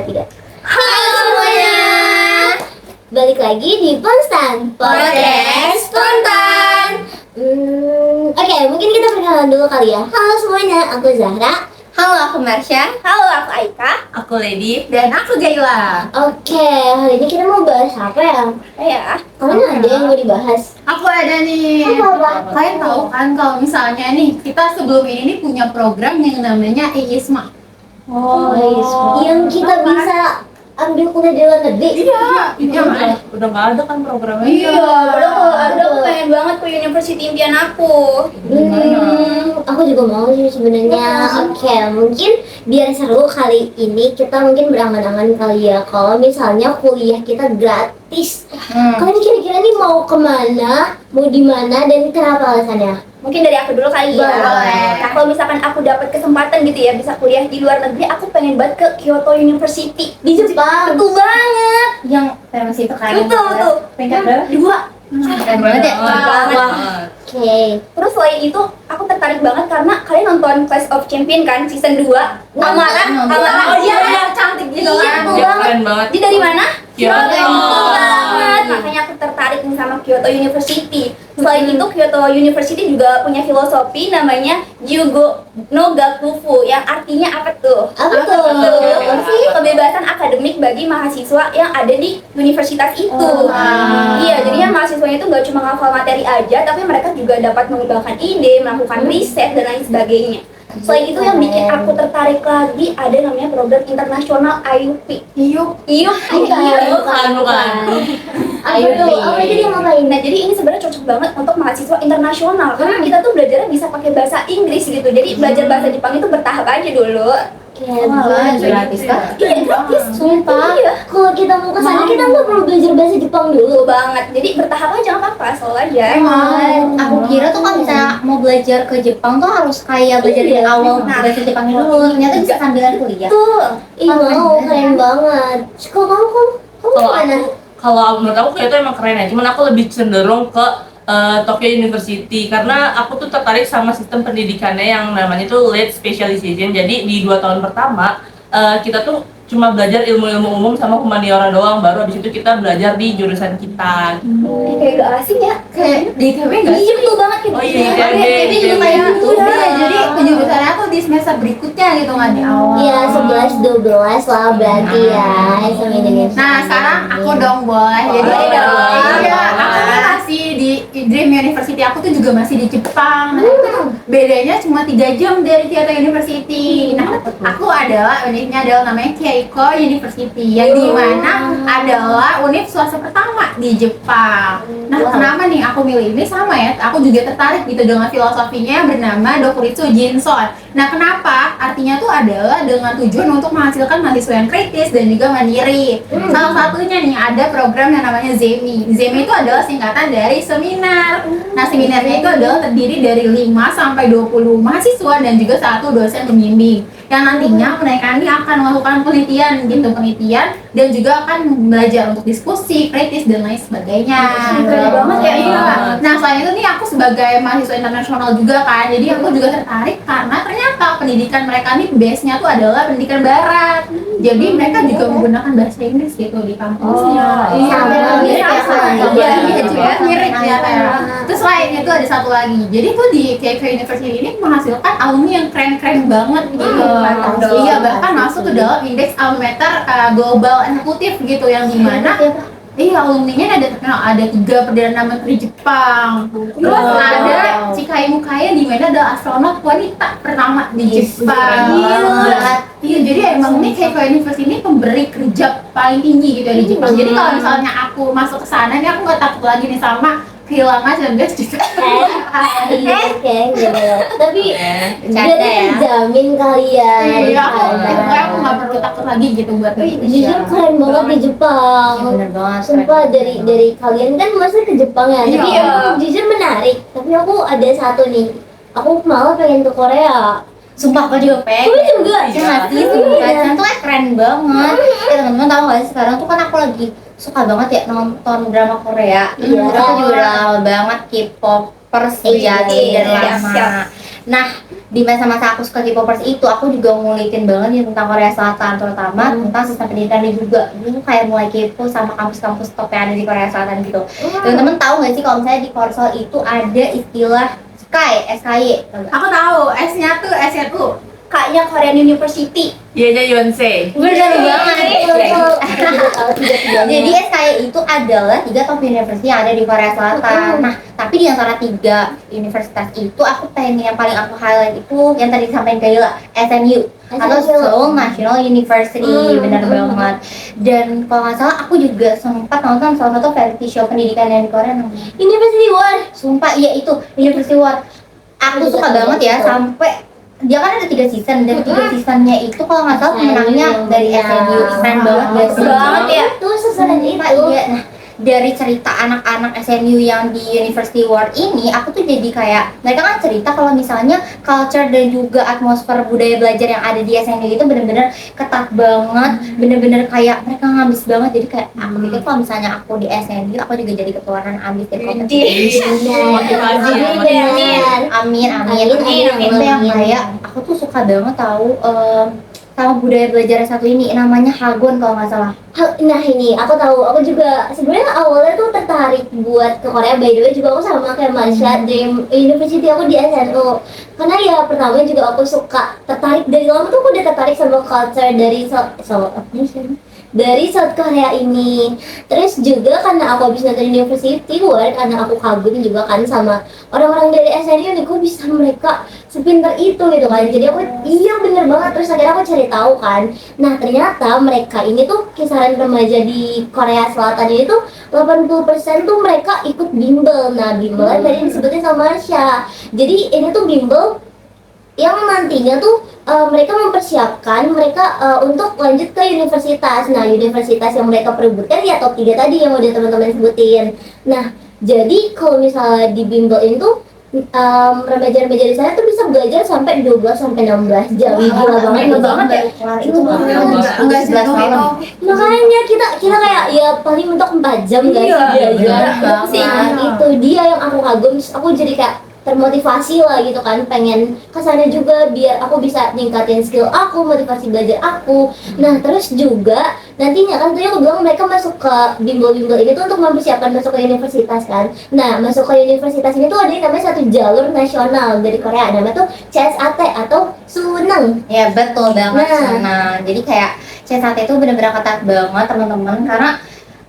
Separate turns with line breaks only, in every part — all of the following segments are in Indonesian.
3. Halo semuanya, balik lagi di Ponstan Podcast Spontan. Oke, mungkin kita perkenalan dulu kali ya. Halo semuanya, aku Zahra.
Halo, aku Marsha. Halo, aku Aika.
Aku Lady. Dan aku Gaila.
Oke, hari ini kita mau bahas apa ya? Kalian ada yang mau dibahas?
Aku ada nih.
Apa?
Kalian tahu kan kalau misalnya nih kita sebelum ini punya program yang namanya IISMA.
Yang kita bisa ambil kuliah di luar negeri.
Iya.
Udah nggak ada kan programnya?
Iya, padahal kalau ada aku pengen banget ke university impian aku.
Aku juga mau sih sebenarnya. Oke, mungkin biar seru kali ini kita mungkin berangan-angan kali ya kalau misalnya kuliah kita gratis. Kalian kira-kira nih mau kemana, mau di mana, dan kenapa alasannya?
Mungkin dari aku dulu kali ya.
Boleh.
Nah, kalau misalkan aku dapat kesempatan gitu ya bisa kuliah di luar negeri, aku pengen banget ke Kyoto University di Jepang. Betul banget.
Yang versi itu kan.
Betul.
Peringkat berapa?
2.
Keren banget ya.
Oke.
Terus selain itu, aku tertarik banget karena kalian nonton Clash of Champion kan season 2. Amara. Oh iya, cantik gitu kan. Betul
Dia
banget.
keren banget.
Dia dari mana?
Kyoto.
Betul banget. Makanya aku tertarik nih sama Kyoto University. Selain itu, Kyoto University juga punya filosofi namanya Jugo no Gakufu yang artinya apa tuh?
Apa tuh?
Sih kebebasan akademik bagi mahasiswa yang ada di universitas itu. Iya, jadinya mahasiswanya itu nggak cuma ngafal materi aja, tapi mereka juga dapat mengembangkan ide, melakukan riset dan lain sebagainya. Selain itu yang bikin aku tertarik lagi ada namanya program internasional IUP.
IUP.
Bukan.
Apa tuh? Apa jadi ngapain?
Nah, jadi ini sebenarnya cocok banget untuk mahasiswa internasional karena kita tuh belajarnya bisa pakai bahasa Inggris gitu. Jadi belajar bahasa Jepang itu bertahap aja dulu.
Gratis kan?
Iya, gratis.
Sumpah.
Iya.
Kalau kita mau ke sana kita nggak perlu belajar bahasa Jepang dulu.
Betul banget. Jadi bertahap aja nggak apa-apa, selalu aja.
Aku kira tuh kalau misalnya mau belajar ke Jepang tuh harus kayak belajar dari awal bahasa Jepang dulu. Ternyata bisa sambilan kuliah.
Tuh.
Ih, mau keren banget. Kalau kamu
Kalau
mana?
Kalau menurut aku kayak itu emang keren ya. Cuman aku lebih cenderung ke Tokyo University karena aku tuh tertarik sama sistem pendidikannya yang namanya tuh late specialization. Jadi di 2 tahun pertama kita tuh cuma belajar ilmu-ilmu umum sama humaniora doang, baru habis itu kita belajar di jurusan kita gitu.
Kayak gak asing ya.
Kayak di ITB nggak sih?
Iya, betul banget gitu.
Oh iya,
ITB juga kayak gitu.
Iya.
Jadi penjurusannya tuh di semester berikutnya gitu nggak di awal.
Iya, 11-12 lah berarti ya sama Indonesia.
Nah, sekarang aku dong boleh. Jadi
Boleh dong.
iya, aku kan masih di Dream University. Aku tuh juga masih di Jepang. Nah, itu tuh bedanya cuma 3 jam dari Kyoto University. Nah, aku adalah univnya adalah namanya Keiko University yang dimana adalah univ swasta pertama di Jepang. Nah, kenapa nih aku milih ini sama ya? Aku juga tertarik gitu dengan filosofinya yang bernama Dokuritsu Jinson. Nah, kenapa? Artinya tuh adalah dengan tujuan untuk menghasilkan mahasiswa yang kritis dan juga mandiri. Salah satunya nih ada program yang namanya ZEMI. ZEMI itu adalah singkatan dari seminar. Nah, seminarnya itu adalah terdiri dari 5 sampai 20 mahasiswa dan juga 1 dosen pembimbing. Yang nantinya mereka ini akan melakukan penelitian dan juga akan belajar untuk diskusi, kritis dan lain sebagainya.
Keren banget ya.
Iya. Nah, selain itu nih aku sebagai mahasiswa internasional juga kan, jadi aku juga tertarik karena ternyata pendidikan mereka nih base-nya tuh adalah pendidikan barat. Jadi mereka juga menggunakan bahasa Inggris gitu di kampusnya. Mirip ternyata ya. Terus selain itu ada satu lagi. Jadi tuh di Keiko University ini menghasilkan alumni yang keren-keren banget gitu. Iya, bahkan masuk ke dalam indeks almameter global eksekutif gitu yang dimana alumninya ada 3 perdana menteri Jepang. Terus ada Chikai Mukaya di mana ada astronot wanita pertama di Jepang. Iya, jadi emang nih Keiko University ini pemberi kerja paling tinggi gitu ya di Jepang. Jadi kalau misalnya aku masuk ke sana nih aku nggak takut lagi nih sama kehilangan 19 juta.
Tapi jadi jamin kalian.
Iya, aku nggak perlu takut lagi gitu buat
Jujur keren banget di Jepang.
Bener banget.
Sumpah dari kalian kan masa ke Jepang ya. Tapi
Iya.
emang jujur menarik. Tapi aku ada satu nih. Aku malah pengen ke Korea.
Sumpah aku juga pengen.
Aku juga.
Iya sih, kan tuh keren banget. Ya teman-teman tahu nggak sih sekarang tuh kan aku lagi suka banget ya nonton drama Korea.
Iya.
Aku juga udah lama banget K-popers sejati dan lama. Nah, di masa-masa aku suka K-popers itu, aku juga ngulitin banget nih tentang Korea Selatan, terutama tentang sistem pendidikannya juga. Dulu kayak mulai kepo sama kampus-kampus top yang ada di Korea Selatan gitu. Teman-teman tahu nggak sih kalau misalnya di Korsel itu ada istilah SKY?
Aku tahu, S-nya tuh SNU.
Kayaknya Korean University.
Iya Yonsei.
Bener banget. Jadi SKY itu adalah 3 top university yang ada di Korea Selatan. Nah, tapi di antara 3 universitas itu aku pengen yang paling aku highlight itu yang tadi disampaikan Kayla, SNU atau Seoul National University. Bener banget. Dan kalau nggak salah aku juga sempat nonton salah satu variety show pendidikan yang di Korea namanya
University War.
Sumpah, iya itu University War. Aku suka banget ya sampai dia kan ada 3 season dan 3 seasonnya itu kalau nggak salah pemenangnya dari SNU. Keren banget gak sih?
Banget ya.
Itu sesuatu itu.
Iya, nah dari cerita anak-anak SNU yang di University World ini, aku tuh jadi kayak mereka kan cerita kalau misalnya culture dan juga atmosfer budaya belajar yang ada di SNU itu bener-bener ketat banget, bener-bener kayak mereka ngambis banget. Jadi kayak aku pikir kalau misalnya aku di SNU, aku juga jadi ketuanan ambis dari kompetisi.
Motivasi ya.
Amin.
Amin.
Itu yang kayak aku tuh suka banget tahu sama budaya belajar satu ini namanya Hagwon kalau nggak salah.
Nah ini aku tahu, aku juga sebenarnya awalnya tuh tertarik buat ke Korea. By the way juga aku sama kayak Masya, Dream University aku di SNU. Karena ya pertama juga aku suka tertarik dari lama tuh aku udah tertarik sama culture dari South Korea ini. Terus juga karena aku habis nonton University War, karena aku kagum juga kan sama orang-orang dari SNU nih, kok bisa mereka sepintar itu gitu kan. Jadi aku iya bener banget, terus akhirnya aku cari tahu kan. Nah ternyata mereka ini tuh kisaran remaja di Korea Selatan ini tuh 80% tuh mereka ikut bimbel. Nah bimbel tadi disebutin sama Marsha. Jadi ini tuh bimbel yang nantinya tuh mereka mempersiapkan mereka untuk lanjut ke universitas. Nah, universitas yang mereka perebutkan ya top 3 tadi yang udah teman-teman sebutin. Nah, jadi kalau misalnya di bimbel itu remaja-remaja di sana tuh bisa belajar sampai 12 sampai 16 jam. Gila banget ya. Itu
Enggak sih itu.
Makanya kita kayak ya paling mentok 4 jam gak sih belajar. Nah, itu dia yang aku kagum. Aku jadi kayak termotivasi lah gitu kan, pengen kesana juga biar aku bisa ningkatin skill aku, motivasi belajar aku. Nah terus juga nantinya kan tadi aku bilang mereka masuk ke bimbel-bimbel ini tuh untuk mempersiapkan masuk ke universitas kan. Nah masuk ke universitas ini tuh ada yang namanya satu jalur nasional dari Korea, namanya tuh CSAT atau Suneng.
Ya betul banget.
Nah.
Nah, jadi kayak CSAT itu bener-bener ketat banget teman-teman karena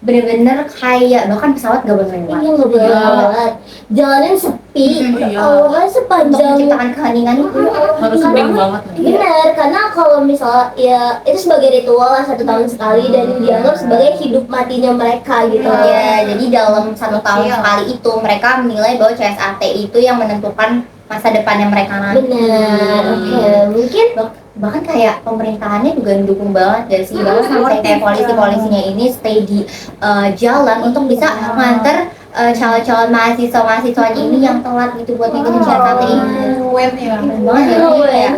bener-bener kayak bahkan pesawat gak boleh lewat.
Iya nggak boleh lewat, jalanan sepi,
Iya.
sepanjang
Untuk menciptakan keheningan itu
Harus sering banget.
benar, karena kalau misalnya ya itu sebagai ritual lah 1 tahun sekali dan dianggap sebagai hidup matinya mereka gitu.
ya. Jadi dalam 1 tahun sekali itu mereka menilai bahwa CSAT itu yang menentukan masa depannya mereka nanti.
Benar. Oke, mungkin
Bahkan kayak pemerintahannya juga mendukung banget dari segi bahwa sampai kayak polisi-polisinya ini stay di jalan untuk bisa nganter calon-calon mahasiswa-mahasiswanya ini yang telat gitu buat ngikutin CSAT ini.
Keren ya.
Banget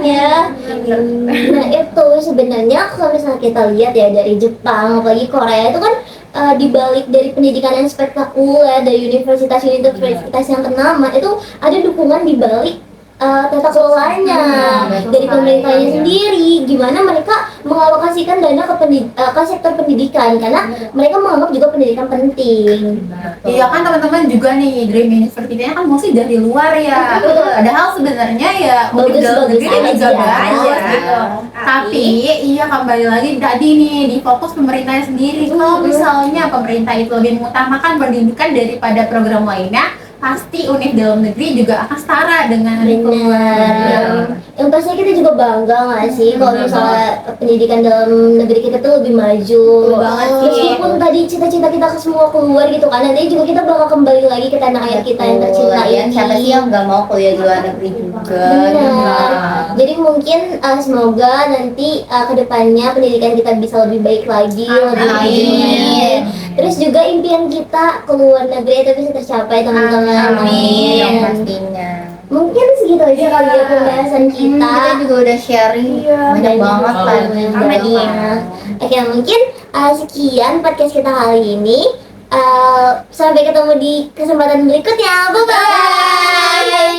ya. Nah itu sebenarnya kalau misalnya kita lihat ya dari Jepang apalagi Korea itu kan dibalik dari pendidikan yang spektakuler dari universitas-universitas yang ternama itu ada dukungan dibalik tata kelolanya dari pemerintahnya sendiri, gimana mereka mengalokasikan dana ke sektor pendidikan karena mereka menganggap juga pendidikan penting.
Iya kan teman-teman juga nih Dream University-nya kan mostly dari luar ya. Padahal sebenarnya ya untuk dalam negeri juga bagus gitu. Tapi iya kembali lagi tadi nih di fokus pemerintahnya sendiri. Kalau misalnya pemerintah itu lebih mengutamakan pendidikan daripada program lainnya, pasti univ dalam negeri juga akan setara dengan
Benar. Yang pastinya kita juga bangga nggak sih kalau misalnya pendidikan dalam negeri kita tuh lebih maju.
Banget sih.
Meskipun tadi cita-cita kita ke semua keluar gitu kan, nanti juga kita bakal kembali lagi ke tanah air kita yang tercinta
Lagian
ini.
siapa sih yang nggak mau kuliah di luar negeri juga?
Benar. Jadi mungkin semoga nanti kedepannya pendidikan kita bisa lebih baik lagi, lebih
Amin.
Terus juga impian kita ke luar negeri itu bisa tercapai teman-teman.
Amin. Yang pastinya.
Mungkin segitu aja kali ya pembahasan kita.
Kita juga udah sharing banyak banget kan.
Oke, mungkin sekian podcast kita hari ini. Sampai ketemu di kesempatan berikutnya. Bye bye.